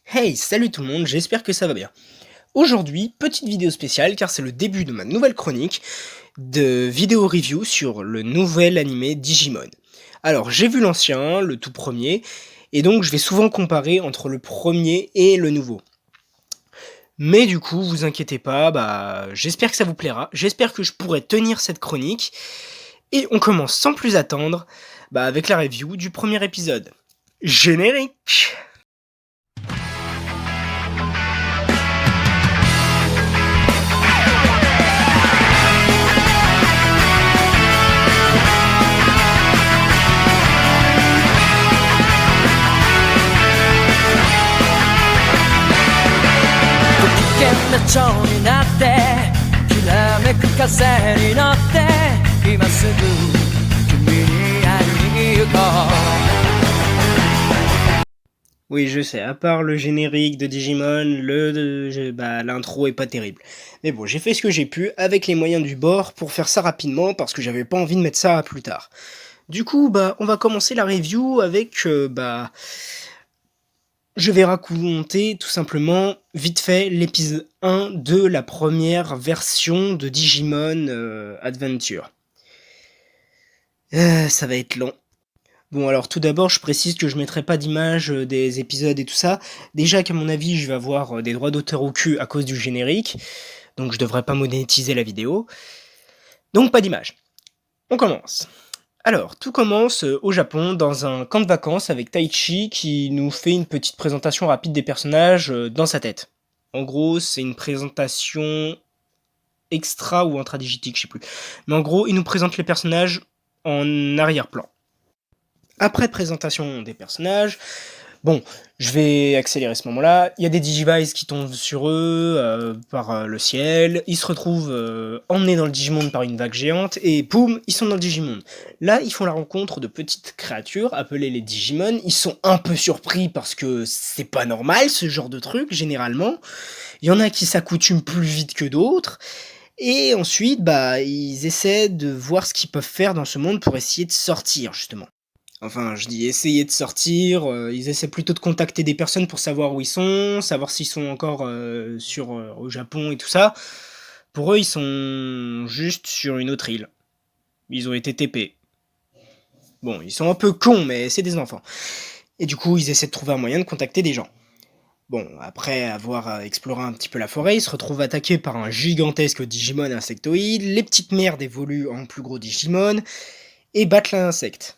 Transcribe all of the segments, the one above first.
Hey, salut tout le monde, j'espère que ça va bien. Aujourd'hui, petite vidéo spéciale car c'est le début de ma nouvelle chronique de vidéo review sur le nouvel animé Digimon. Alors, j'ai vu l'ancien, le tout premier, et donc je vais souvent comparer entre le premier et le nouveau. Mais du coup, vous inquiétez pas, j'espère que ça vous plaira, j'espère que je pourrai tenir cette chronique, et on commence sans plus attendre, avec la review du premier épisode. Générique! Oui, je sais, à part le générique de Digimon, l'intro est pas terrible. Mais bon, j'ai fait ce que j'ai pu avec les moyens du bord pour faire ça rapidement parce que j'avais pas envie de mettre ça à plus tard. Du coup, on va commencer la review avec, je vais raconter tout simplement, vite fait, l'épisode 1 de la première version de Digimon Adventure. Ça va être long. Bon, alors tout d'abord, je précise que je mettrai pas d'image des épisodes et tout ça. Déjà qu'à mon avis, je vais avoir des droits d'auteur au cul à cause du générique, donc je devrais pas monétiser la vidéo. Donc pas d'image. On commence. Alors, tout commence au Japon, dans un camp de vacances avec Taichi qui nous fait une petite présentation rapide des personnages dans sa tête. En gros, c'est une présentation extra ou intradigétique, je sais plus. Mais en gros, il nous présente les personnages en arrière-plan. Après présentation des personnages, bon, je vais accélérer ce moment-là. Il y a des Digivice qui tombent sur eux par le ciel. Ils se retrouvent emmenés dans le Digimon par une vague géante et boum, ils sont dans le Digimon. Là, ils font la rencontre de petites créatures appelées les Digimon. Ils sont un peu surpris parce que c'est pas normal ce genre de truc généralement. Il y en a qui s'accoutument plus vite que d'autres. Et ensuite, ils essaient de voir ce qu'ils peuvent faire dans ce monde pour essayer de sortir justement. Enfin, je dis essayer de sortir, ils essaient plutôt de contacter des personnes pour savoir où ils sont, savoir s'ils sont encore au Japon et tout ça. Pour eux, ils sont juste sur une autre île. Ils ont été TP. Bon, ils sont un peu cons, mais c'est des enfants. Et du coup, ils essaient de trouver un moyen de contacter des gens. Bon, après avoir exploré un petit peu la forêt, ils se retrouvent attaqués par un gigantesque Digimon insectoïde, les petites merdes évoluent en plus gros Digimon, et battent l'insecte.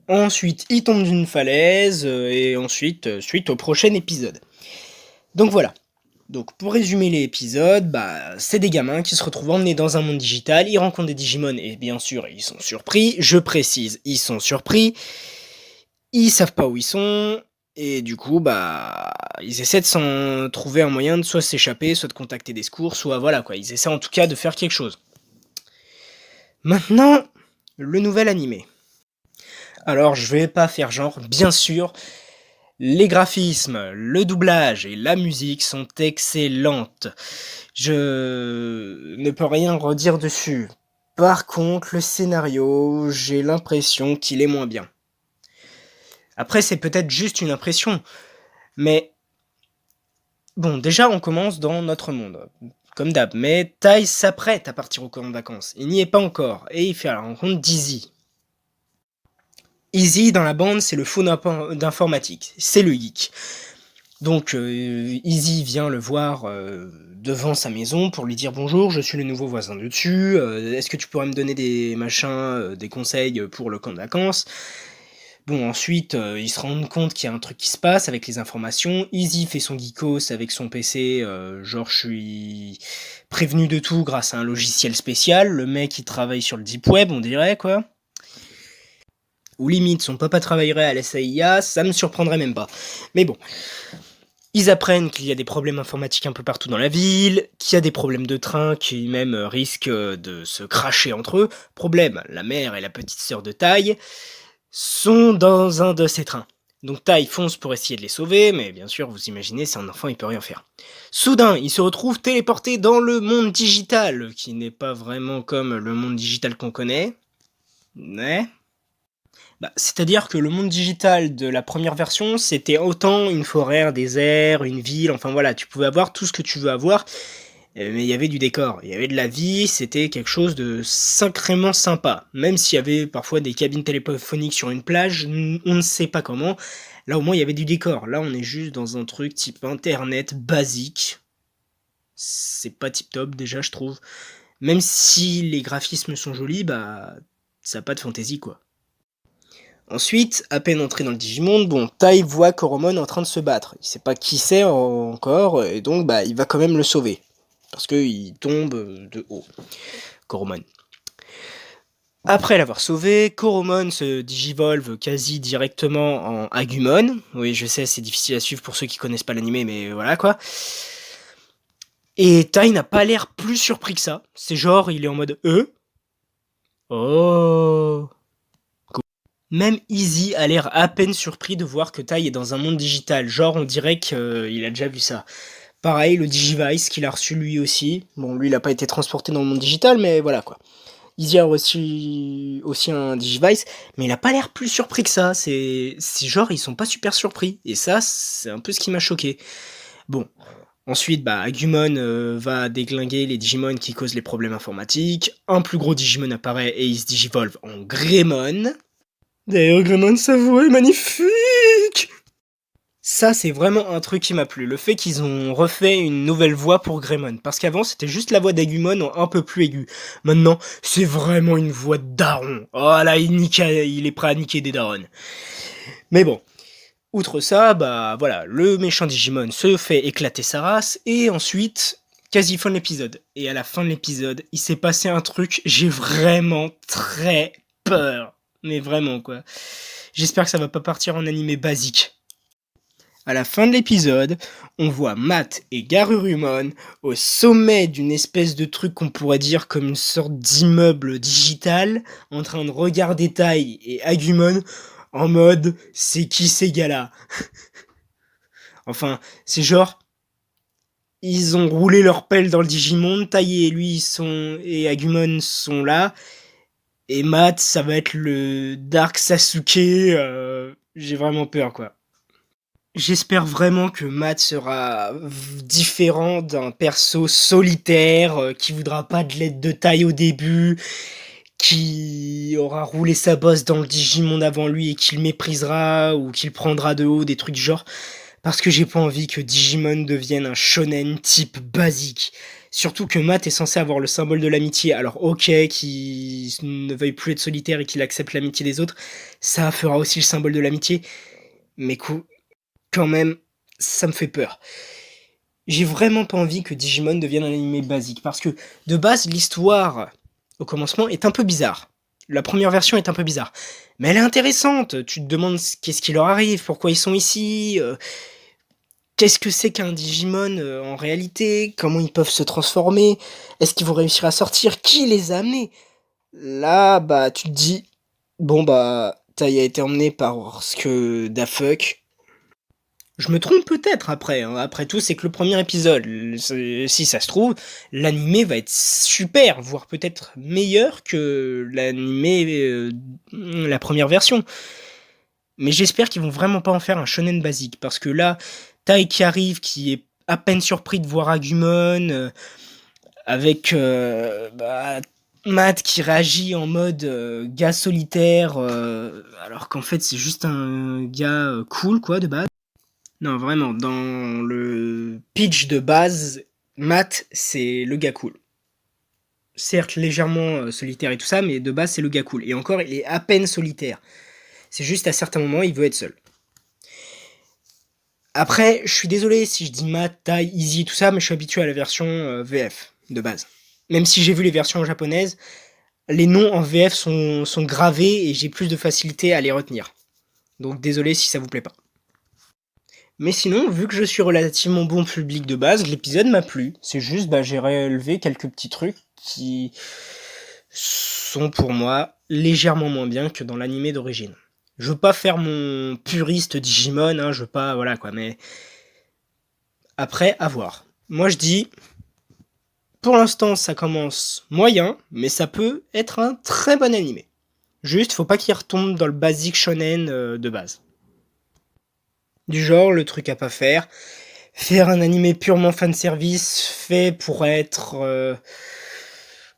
Ensuite, ils tombent d'une falaise, et ensuite, suite au prochain épisode. Donc voilà. Donc pour résumer l'épisode, c'est des gamins qui se retrouvent emmenés dans un monde digital, ils rencontrent des Digimon, et bien sûr, ils sont surpris, je précise, ils sont surpris, ils savent pas où ils sont, et du coup, ils essaient de s'en trouver un moyen de soit s'échapper, soit de contacter des secours, soit voilà quoi, ils essaient en tout cas de faire quelque chose. Maintenant, le nouvel animé. Alors je vais pas faire genre, bien sûr, les graphismes, le doublage et la musique sont excellentes. Je ne peux rien redire dessus. Par contre, le scénario, j'ai l'impression qu'il est moins bien. Après, c'est peut-être juste une impression, mais bon, déjà, on commence dans notre monde, comme d'hab. Mais Tai s'apprête à partir au camp de vacances. Il n'y est pas encore, et il fait la rencontre d'Izzy. Izzy, dans la bande, c'est le fou d'informatique. C'est le geek. Donc, Izzy vient le voir devant sa maison pour lui dire « Bonjour, je suis le nouveau voisin de dessus, est-ce que tu pourrais me donner des machins, des conseils pour le camp de vacances ?» Bon, ensuite, ils se rendent compte qu'il y a un truc qui se passe avec les informations. Izzy fait son geekos avec son PC, genre je suis prévenu de tout grâce à un logiciel spécial. Le mec, il travaille sur le deep web, on dirait, quoi. Ou limite, son papa travaillerait à la CIA, ça me surprendrait même pas. Mais bon. Ils apprennent qu'il y a des problèmes informatiques un peu partout dans la ville, qu'il y a des problèmes de train qui même risquent de se cracher entre eux. Problème, la mère et la petite sœur de Tai sont dans un de ces trains. Donc Tai fonce pour essayer de les sauver, mais bien sûr, vous imaginez, c'est un enfant, il peut rien faire. Soudain, il se retrouve téléporté dans le monde digital, qui n'est pas vraiment comme le monde digital qu'on connaît. Ouais. Bah, c'est-à-dire que le monde digital de la première version, c'était autant une forêt, un désert, une ville, enfin voilà, tu pouvais avoir tout ce que tu veux avoir, mais il y avait du décor, il y avait de la vie, c'était quelque chose de sacrément sympa. Même s'il y avait parfois des cabines téléphoniques sur une plage, on ne sait pas comment, là au moins il y avait du décor. Là on est juste dans un truc type internet basique, c'est pas tip top déjà je trouve. Même si les graphismes sont jolis, bah ça a pas de fantaisie quoi. Ensuite, à peine entré dans le Digimonde, bon, Tai voit Koromon en train de se battre. Il sait pas qui c'est encore, et donc bah il va quand même le sauver. Parce qu'il tombe de haut, Koromon. Après l'avoir sauvé, Koromon se digivolve quasi directement en Agumon. Oui, je sais, c'est difficile à suivre pour ceux qui connaissent pas l'animé, mais voilà quoi. Et Tai n'a pas l'air plus surpris que ça. C'est genre, il est en mode Oh. Même Easy a l'air à peine surpris de voir que Tai est dans un monde digital. Genre, on dirait qu'il a déjà vu ça. Pareil, le Digivice qu'il a reçu lui aussi. Bon, lui, il a pas été transporté dans le monde digital, mais voilà quoi. Easy a reçu aussi un Digivice, mais il a pas l'air plus surpris que ça. C'est genre, ils sont pas super surpris. Et ça, c'est un peu ce qui m'a choqué. Bon. Ensuite, bah, Agumon va déglinguer les Digimon qui causent les problèmes informatiques. Un plus gros Digimon apparaît et il se digivolve en Greymon. D'ailleurs, Greymon, sa voix est magnifique! Ça, c'est vraiment un truc qui m'a plu. Le fait qu'ils ont refait une nouvelle voix pour Greymon. Parce qu'avant, c'était juste la voix d'Agumon en un peu plus aiguë. Maintenant, c'est vraiment une voix de daron. Oh là, il est prêt à niquer des darons. Mais bon. Outre ça, bah voilà, le méchant Digimon se fait éclater sa race. Et ensuite, quasi fin de l'épisode. Et à la fin de l'épisode, il s'est passé un truc, j'ai vraiment très peur. Mais vraiment, quoi. J'espère que ça va pas partir en animé basique. À la fin de l'épisode, on voit Matt et Garurumon au sommet d'une espèce de truc qu'on pourrait dire comme une sorte d'immeuble digital, en train de regarder Tai et Agumon en mode « c'est qui ces gars-là ?» Enfin, c'est genre, ils ont roulé leur pelle dans le Digimonde, Tai et lui et Agumon sont là, et Matt, ça va être le Dark Sasuke, j'ai vraiment peur quoi. J'espère vraiment que Matt sera différent d'un perso solitaire qui voudra pas de l'aide de taille au début, qui aura roulé sa bosse dans le Digimon avant lui et qui le méprisera ou qui le prendra de haut, des trucs du genre. Parce que j'ai pas envie que Digimon devienne un shonen type basique. Surtout que Matt est censé avoir le symbole de l'amitié. Alors ok, qu'il ne veuille plus être solitaire et qu'il accepte l'amitié des autres, ça fera aussi le symbole de l'amitié. Mais quand même, ça me fait peur. J'ai vraiment pas envie que Digimon devienne un animé basique, parce que, de base, l'histoire, au commencement, est un peu bizarre. La première version est un peu bizarre. Mais elle est intéressante, tu te demandes qu'est-ce qui leur arrive, pourquoi ils sont ici, qu'est-ce que c'est qu'un Digimon en réalité, comment ils peuvent se transformer, est-ce qu'ils vont réussir à sortir, qui les a amenés. Là, bah, tu te dis, bon bah, Tai a été emmené parce que da fuck. Je me trompe peut-être après, hein. Après tout, c'est que le premier épisode. Si ça se trouve, l'animé va être super, voire peut-être meilleur que l'animé, la première version. Mais j'espère qu'ils vont vraiment pas en faire un shonen basique, parce que là, Tai qui arrive, qui est à peine surpris de voir Agumon, avec Matt qui réagit en mode gars solitaire, alors qu'en fait c'est juste un gars cool quoi de base. Non, vraiment, dans le pitch de base, Matt, c'est le gars cool. Certes, légèrement solitaire et tout ça, mais de base, c'est le gars cool. Et encore, il est à peine solitaire. C'est juste à certains moments, il veut être seul. Après, je suis désolé si je dis Matt, Tai, Easy, tout ça, mais je suis habitué à la version VF, de base. Même si j'ai vu les versions japonaises, les noms en VF sont gravés et j'ai plus de facilité à les retenir. Donc désolé si ça vous plaît pas. Mais sinon, vu que je suis relativement bon public de base, l'épisode m'a plu. C'est juste, j'ai relevé quelques petits trucs qui sont pour moi légèrement moins bien que dans l'animé d'origine. Je veux pas faire mon puriste Digimon, hein, je veux pas, voilà quoi, mais après, à voir. Moi je dis, pour l'instant ça commence moyen, mais ça peut être un très bon animé. Juste, faut pas qu'il retombe dans le basic shonen de base. Du genre, le truc à pas faire. Faire un animé purement fanservice, fait pour être,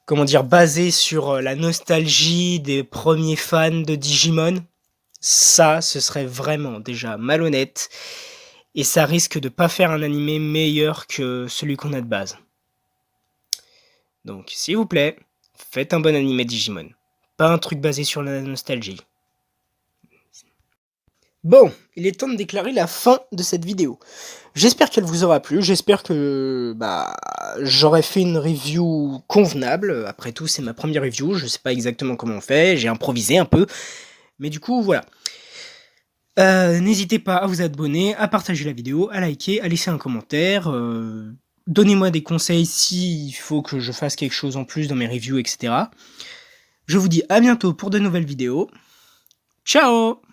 comment dire, basé sur la nostalgie des premiers fans de Digimon. Ça, ce serait vraiment déjà malhonnête. Et ça risque de pas faire un animé meilleur que celui qu'on a de base. Donc, s'il vous plaît, faites un bon animé Digimon. Pas un truc basé sur la nostalgie. Bon, il est temps de déclarer la fin de cette vidéo. J'espère qu'elle vous aura plu, j'espère que j'aurai fait une review convenable. Après tout, c'est ma première review, je sais pas exactement comment on fait, j'ai improvisé un peu. Mais du coup, voilà. N'hésitez pas à vous abonner, à partager la vidéo, à liker, à laisser un commentaire. Donnez-moi des conseils s'il faut que je fasse quelque chose en plus dans mes reviews, etc. Je vous dis à bientôt pour de nouvelles vidéos. Ciao!